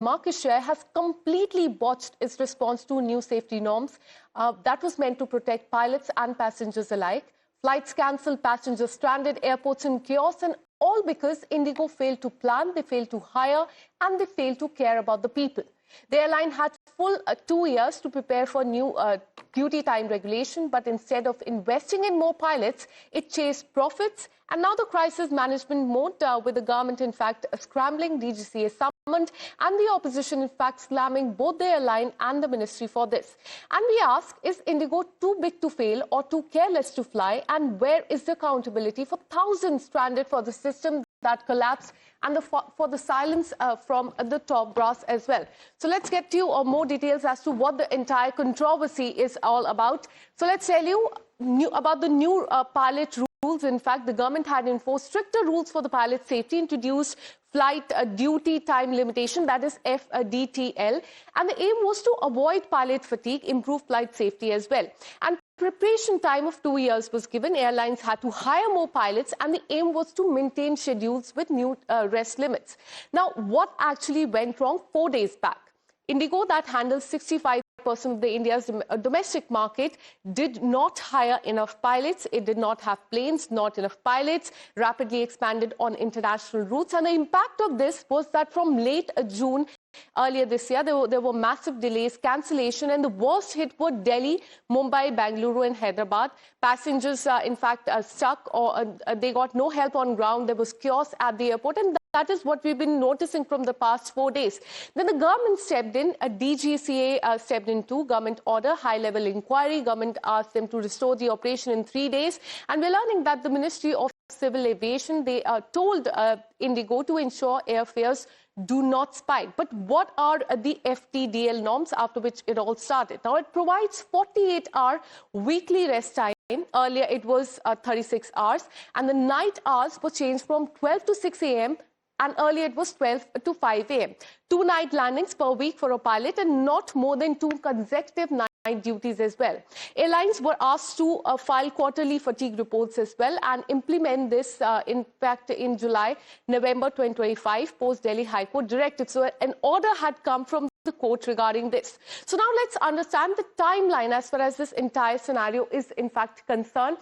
market share has completely botched its response to new safety norms that was meant to protect pilots and passengers alike. Flights cancelled, passengers stranded, airports in chaos, and all because IndiGo failed to plan, they failed to hire, and they failed to care about the people. The airline had full 2 years to prepare for new duty time regulation, but instead of investing in more pilots, it chased profits. And now the crisis management mode, with the government, in fact, scrambling, DGCA summoned, and the opposition, in fact, slamming both the airline and the ministry for this. And we ask, is IndiGo too big to fail or too careless to fly? And where is the accountability for thousands stranded for the system that collapsed, and for the silence from the top brass as well? So let's get to more details as to what the entire controversy is all about. So let's tell you about the new pilot rules. In fact, the government had enforced stricter rules for the pilot safety, introduced flight duty time limitation, that is fdtl, and the aim was to avoid pilot fatigue, improve flight safety as well. And preparation time of 2 years was given. Airlines had to hire more pilots, and the aim was to maintain schedules with new rest limits. Now, what actually went wrong 4 days back? IndiGo, that handles 65% of India's domestic market, did not hire enough pilots. It did not have planes, not enough pilots, rapidly expanded on international routes. And the impact of this was that from late June, earlier this year, there were massive delays, cancellation, and the worst hit were Delhi, Mumbai, Bangalore, and Hyderabad. Passengers, in fact, stuck, or they got no help on ground. There was chaos at the airport, and that is what we've been noticing from the past 4 days. Then the government stepped in, a DGCA stepped in too, government order, high-level inquiry. Government asked them to restore the operation in 3 days. And we're learning that the Ministry of Civil Aviation, they told IndiGo to ensure airfares do not spike. But what are the FTDL norms after which it all started? Now, it provides 48-hour weekly rest time. Earlier, it was 36 hours, and the night hours were changed from 12 to 6 a.m., and earlier it was 12 to 5 a.m. 2 night landings per week for a pilot, and not more than 2 consecutive night duties as well. Airlines were asked to file quarterly fatigue reports as well and implement this, in fact, in November 2025, post-Delhi High Court directive. So an order had come from the court regarding this. So now let's understand the timeline as far as this entire scenario is in fact concerned.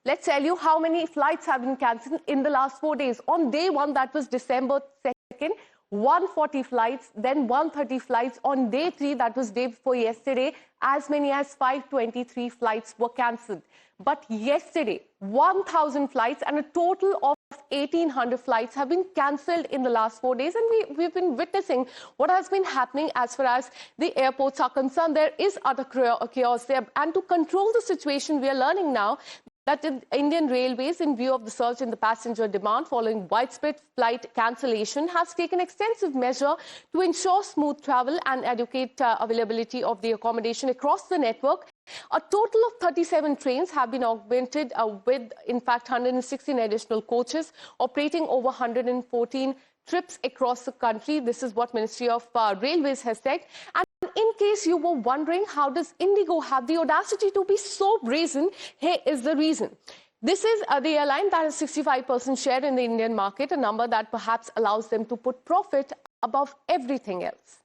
Let's tell you how many flights have been cancelled in the last 4 days. On day 1, that was December 2nd, 140 flights, then 130 flights. On day 3, that was day before yesterday, as many as 523 flights were cancelled. But yesterday, 1,000 flights and a total of 1,800 flights have been cancelled in the last 4 days. And we've been witnessing what has been happening as far as the airports are concerned. There is utter chaos there. And to control the situation, we are learning now that the Indian Railways, in view of the surge in the passenger demand following widespread flight cancellation, has taken extensive measure to ensure smooth travel and adequate availability of the accommodation across the network. A total of 37 trains have been augmented with, in fact, 116 additional coaches operating over 114 trips across the country. This is what Ministry of Railways has said. And in case you were wondering, how does IndiGo have the audacity to be so brazen? Here is the reason. This is the airline that has 65% share in the Indian market, a number that perhaps allows them to put profit above everything else.